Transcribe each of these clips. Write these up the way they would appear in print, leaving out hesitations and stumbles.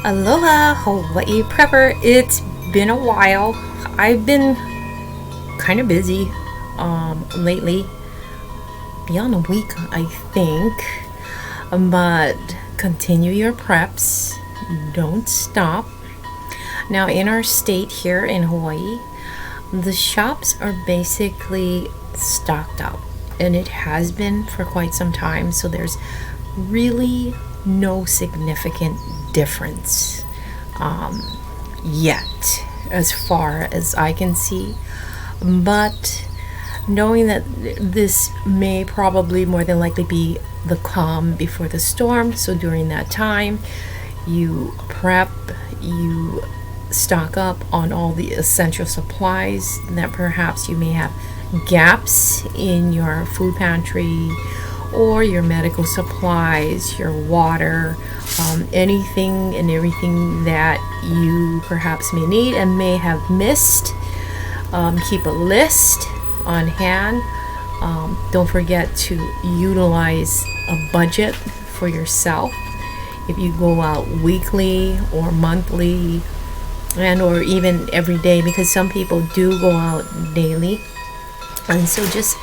Aloha, Hawaii Prepper. It's been a while. I've been kind of busy lately, beyond a week, I think. But continue your preps. Don't stop. Now, in our state here in Hawaii, the shops are basically stocked up, and it has been for quite some time. So there's really no significant difference yet, as far as I can see. But knowing that this may probably more than likely be the calm before the storm, so during that time, you prep, you stock up on all the essential supplies that perhaps you may have gaps in your food pantry or your medical supplies, your water, anything and everything that you perhaps may need and may have missed. Keep a list on hand. Don't forget to utilize a budget for yourself. If you go out weekly or monthly and or even every day, because some people do go out daily. And so just,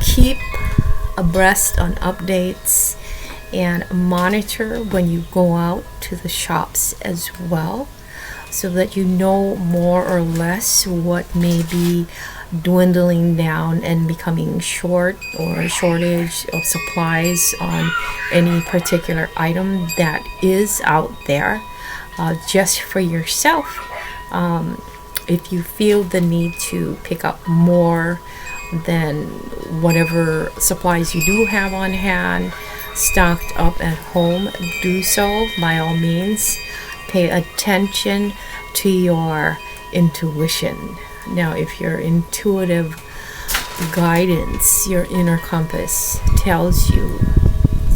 keep abreast on updates and monitor when you go out to the shops as well, so that you know more or less what may be dwindling down and becoming short or a shortage of supplies on any particular item that is out there, just for yourself. If you feel the need to pick up more than whatever supplies you do have on hand, stocked up at home, do so by all means. Pay attention to your intuition. Now, if your intuitive guidance, your inner compass tells you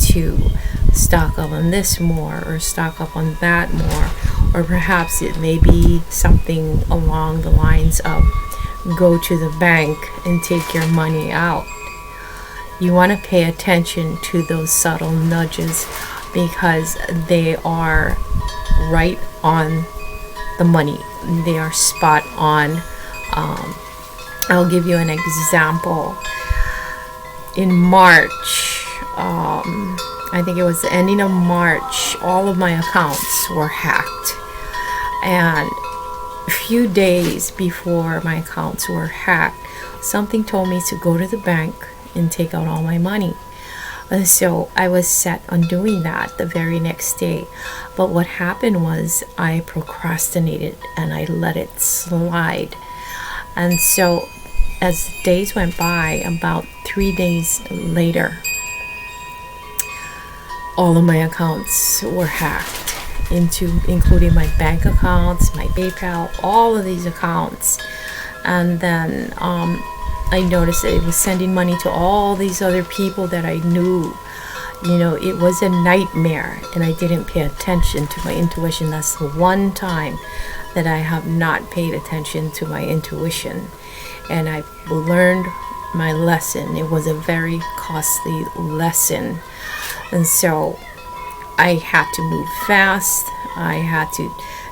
to stock up on this more or stock up on that more, or perhaps it may be something along the lines of go to the bank and take your money out. You want to pay attention to those subtle nudges, because they are right on the money. They are spot on. I'll give you an example. In March, I think it was the ending of March, all of my accounts were hacked. And a few days before my accounts were hacked, something told me to go to the bank and take out all my money. And so I was set on doing that the very next day. But what happened was I procrastinated and I let it slide. And so as the days went by, about 3 days later, all of my accounts were hacked, including my bank accounts, my PayPal, all of these accounts. And then I noticed that it was sending money to all these other people that I knew. It was a nightmare, and I didn't pay attention to my intuition. That's the one time that I have not paid attention to my intuition. And I learned my lesson. It was a very costly lesson. And so I had to move fast. I had to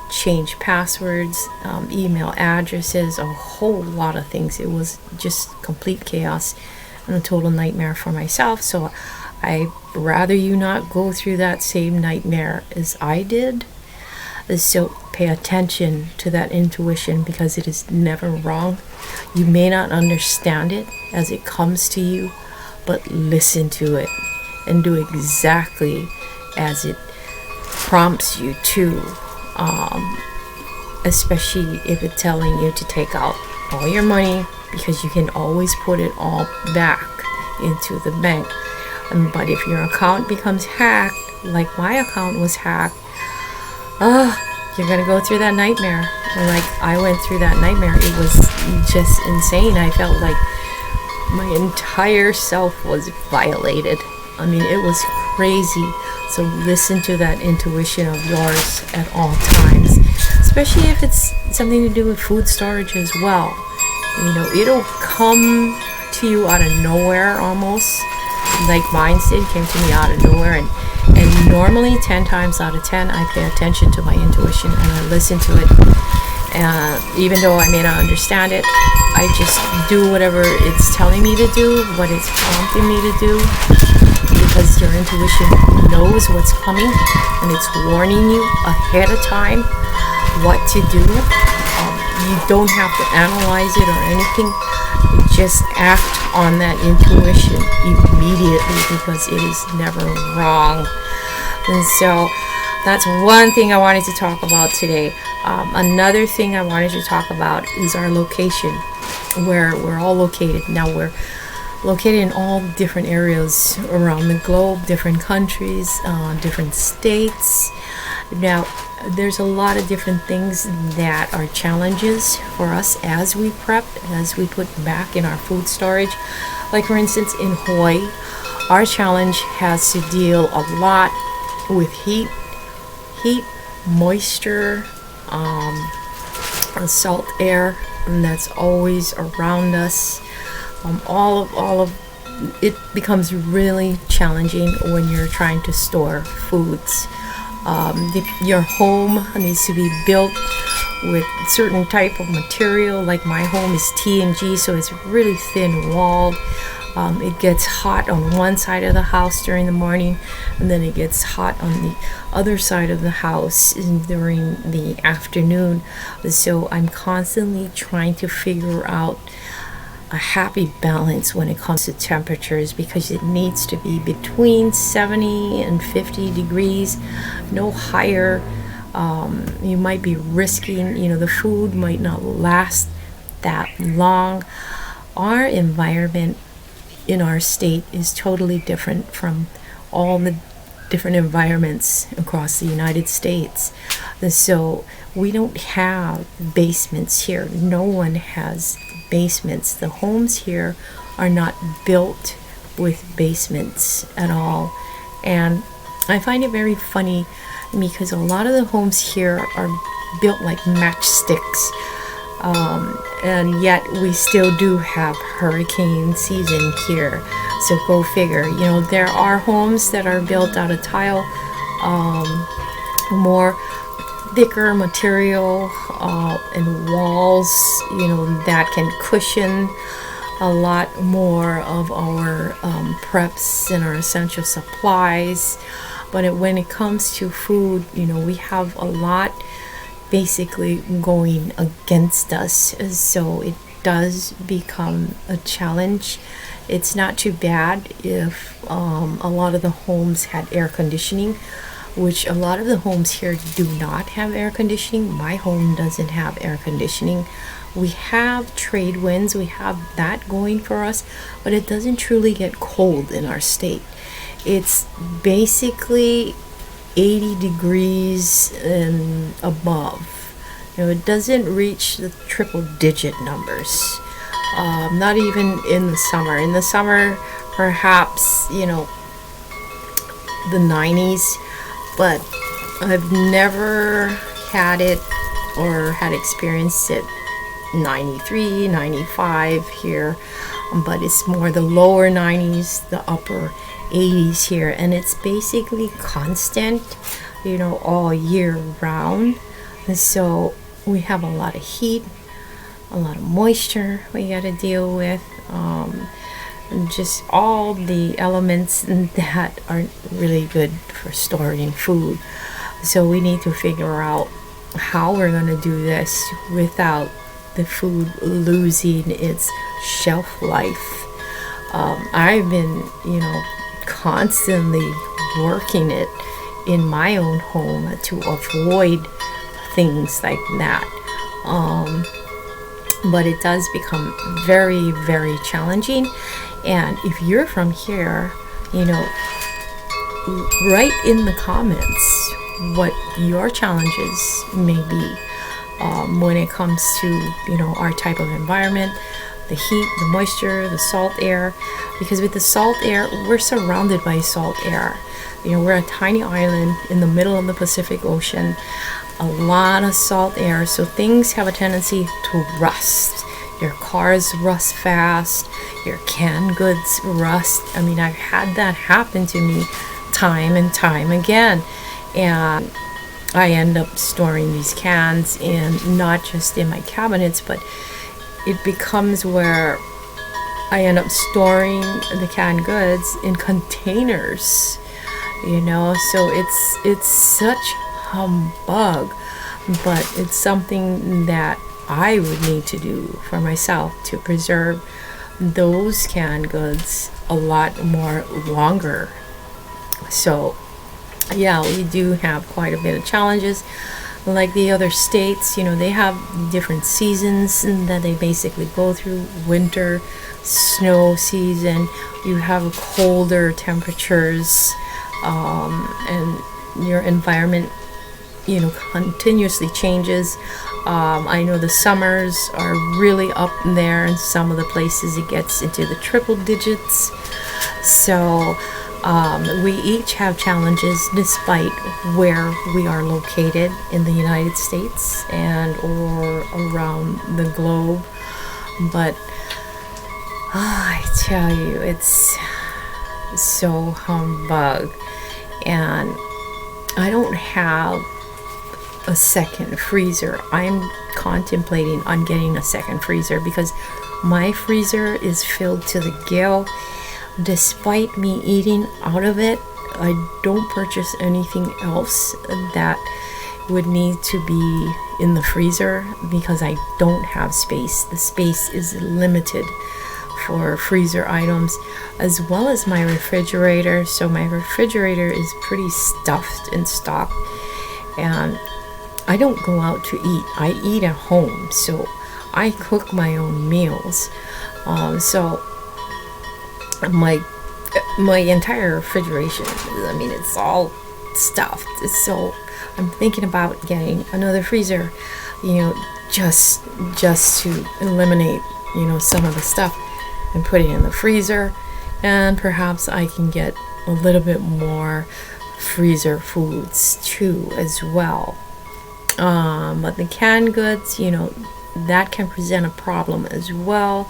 change passwords, email addresses, a whole lot of things. It was just complete chaos and a total nightmare for myself. So I'd rather you not go through that same nightmare as I did. So pay attention to that intuition, because it is never wrong. You may not understand it as it comes to you, but listen to it and do exactly as it prompts you to. Especially if it's telling you to take out all your money, because you can always put it all back into the bank. But if your account becomes hacked, like my account was hacked, you're gonna go through that nightmare. And like I went through that nightmare, it was just insane. I felt like my entire self was violated. I mean, it was crazy. So listen to that intuition of yours at all times, especially if it's something to do with food storage as well. It'll come to you out of nowhere almost, like mine did. Came to me out of nowhere, and And normally 10 times out of 10 I pay attention to my intuition and I listen to it. Even though I may not understand it, I just do whatever it's telling me to do, what it's prompting me to do, because your intuition knows what's coming and it's warning you ahead of time what to do. You don't have to analyze it or anything. You just act on that intuition immediately because it is never wrong. And so that's one thing I wanted to talk about today. Another thing I wanted to talk about is our location, where we're all located. Now we're located in all different areas around the globe, different countries, different states. Now there's a lot of different things that are challenges for us as we prep, as we put back in our food storage. Like for instance in Hawaii, our challenge has to deal a lot with heat, moisture, salt air, and that's always around us. All of it becomes really challenging when you're trying to store foods. Your home needs to be built with certain type of material. Like my home is T&G, so it's really thin walled. It gets hot on one side of the house during the morning, and then it gets hot on the other side of the house during the afternoon. So I'm constantly trying to figure out a happy balance when it comes to temperatures, because it needs to be between 70 and 50 degrees, no higher. You might be risking, the food might not last that long. Our environment in our state is totally different from all the different environments across the United States. And so we don't have basements here. No one has basements. The homes here are not built with basements at all. And I find it very funny because a lot of the homes here are built like matchsticks. And yet we still do have hurricane season here. So go figure. There are homes that are built out of tile, more thicker material, and walls, that can cushion a lot more of our preps and our essential supplies. But when it comes to food, we have a lot basically going against us, so it does become a challenge. It's not too bad if a lot of the homes had air conditioning, which a lot of the homes here do not have air conditioning. My home doesn't have air conditioning. We have trade winds, we have that going for us, but it doesn't truly get cold in our state. It's basically 80 degrees and above. It doesn't reach the triple digit numbers. Not even in the summer. In the summer, perhaps, the 90s, but I've never had it or had experienced it 93, 95 here, but it's more the lower 90s, the upper 80s here, and it's basically constant, all year round. And so we have a lot of heat, a lot of moisture we got to deal with, just all the elements that aren't really good for storing food. So we need to figure out how we're going to do this without the food losing its shelf life. I've been, constantly working it in my own home to avoid things like that. But it does become very, very challenging. And if you're from here, write in the comments what your challenges may be when it comes to, our type of environment, the heat, the moisture, the salt air. Because with the salt air, we're surrounded by salt air. We're a tiny island in the middle of the Pacific Ocean. A lot of salt air, so things have a tendency to rust. Your cars rust fast, your canned goods rust. I've had that happen to me time and time again. And I end up storing these cans in, not just in my cabinets, but it becomes where I end up storing the canned goods in containers, so it's such humbug, but it's something that I would need to do for myself to preserve those canned goods a lot more longer. So yeah, we do have quite a bit of challenges. Like the other states, they have different seasons that they basically go through. Winter, snow season, you have colder temperatures, and your environment, continuously changes. I know the summers are really up there, and some of the places it gets into the triple digits. So we each have challenges despite where we are located in the United States and or around the globe. But I tell you, it's so humbug. And I don't have a second freezer. I'm contemplating on getting a second freezer because my freezer is filled to the gill. Despite me eating out of it, I don't purchase anything else that would need to be in the freezer because I don't have space. The space is limited for freezer items, as well as my refrigerator. So my refrigerator is pretty stuffed and stocked, and I don't go out to eat. I eat at home, so I cook my own meals. So my entire refrigeration, it's all stuffed. So I'm thinking about getting another freezer, just to eliminate, some of the stuff and put it in the freezer, and perhaps I can get a little bit more freezer foods too as well. But the canned goods, that can present a problem as well.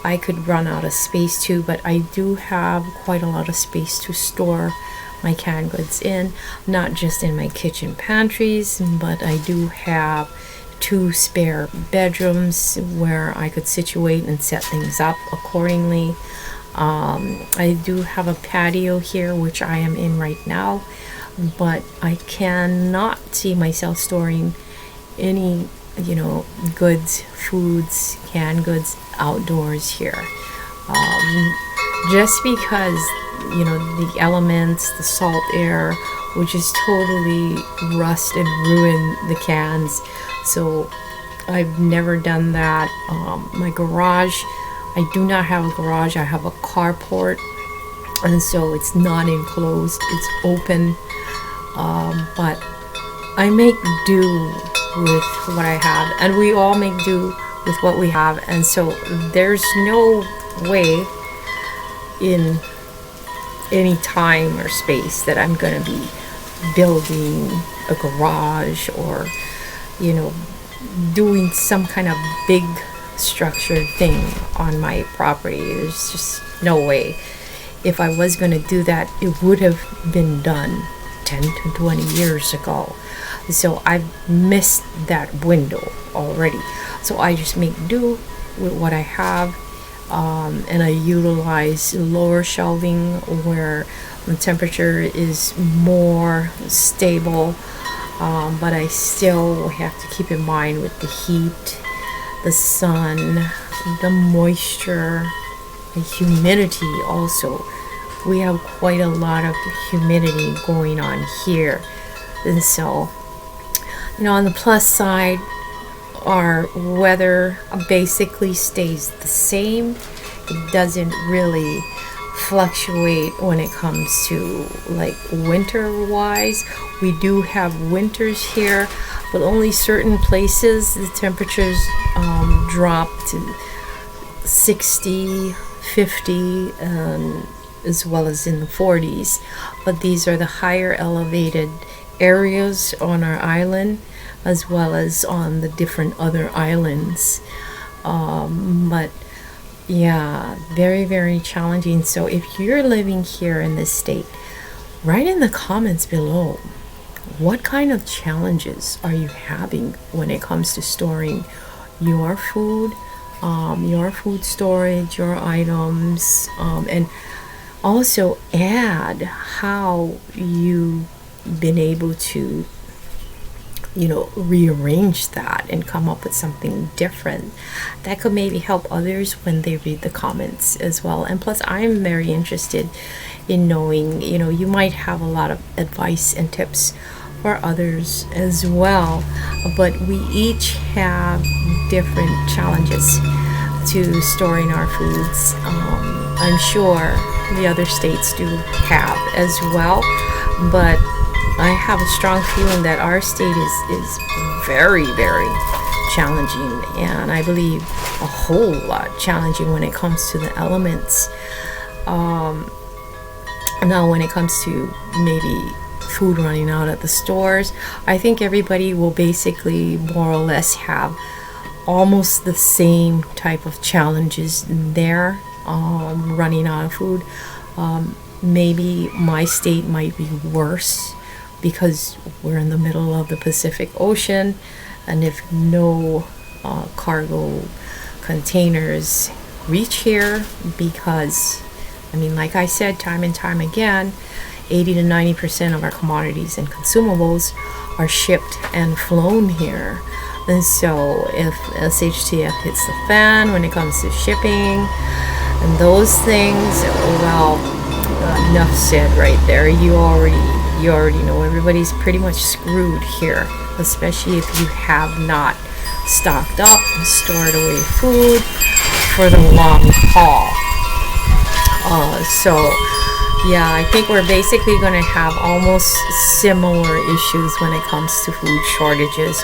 I could run out of space too, but I do have quite a lot of space to store my canned goods in, not just in my kitchen pantries, but I do have 2 spare bedrooms where I could situate and set things up accordingly. I do have a patio here, which I am in right now, but I cannot see myself storing any goods, foods, canned goods outdoors here, just because the elements, the salt air, would just totally rust and ruin the cans. So I've never done that. My garage, I do not have a garage. I have a carport, and so it's not enclosed, it's open. But I make do with what I have, and we all make do with what we have, and so there's no way in any time or space that I'm going to be building a garage or doing some kind of big structured thing on my property. There's just no way. If I was going to do that, it would have been done 10 to 20 years ago. So I've missed that window already. So I just make do with what I have, and I utilize lower shelving where the temperature is more stable, but I still have to keep in mind with the heat, the sun, the moisture, the humidity also. We have quite a lot of humidity going on here, and so on the plus side, our weather basically stays the same. It doesn't really fluctuate when it comes to like winter wise. We do have winters here, but only certain places the temperatures drop to 60, 50, as well as in the 40s. But these are the higher elevated areas on our island, as well as on the different other islands. But yeah, very, very challenging. So if you're living here in this state, Write in the comments below, what kind of challenges are you having when it comes to storing your food, your food storage, your items, and also add how you've been able to rearrange that and come up with something different that could maybe help others when they read the comments as well. And plus, I'm very interested in knowing, you might have a lot of advice and tips for others as well, but we each have different challenges to storing our foods. I'm sure the other states do have as well, but I have a strong feeling that our state is very, very challenging, and I believe a whole lot challenging when it comes to the elements. Now, when it comes to maybe food running out at the stores, I think everybody will basically more or less have almost the same type of challenges there, running out of food. Maybe my state might be worse because we're in the middle of the Pacific Ocean, and if no cargo containers reach here, because like I said time and time again, 80 to 90% of our commodities and consumables are shipped and flown here. And so if SHTF hits the fan when it comes to shipping and those things, well, enough said right there. You already know everybody's pretty much screwed here, especially if you have not stocked up and stored away food for the long haul. So yeah, I think we're basically going to have almost similar issues when it comes to food shortages.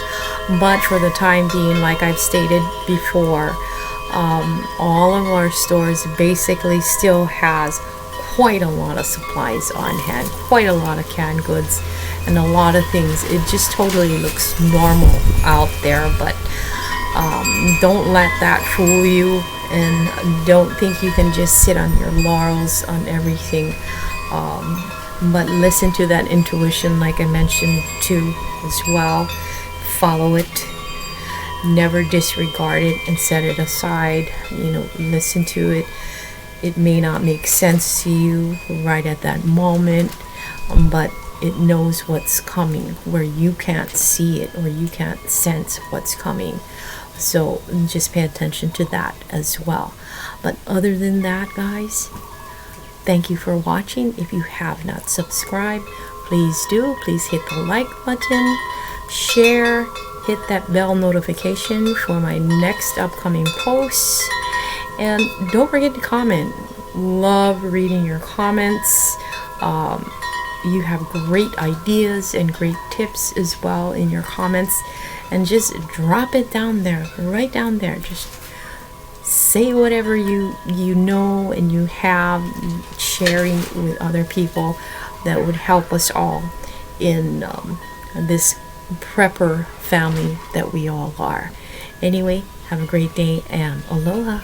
But for the time being, like I've stated before, all of our stores basically still has quite a lot of supplies on hand, quite a lot of canned goods, and a lot of things. It just totally looks normal out there, but don't let that fool you, and don't think you can just sit on your laurels on everything, but listen to that intuition like I mentioned too as well. Follow it, never disregard it and set it aside. Listen to it. It may not make sense to you right at that moment, but it knows what's coming where you can't see it or you can't sense what's coming. So just pay attention to that as well. But other than that, guys, thank you for watching. If you have not subscribed, please do. Please hit the like button, share, hit that bell notification for my next upcoming posts. And don't forget to comment. Love reading your comments. You have great ideas and great tips as well in your comments. And just drop it down there, right down there. Just say whatever you know and you have, sharing with other people that would help us all in this prepper family that we all are. Anyway, have a great day and aloha.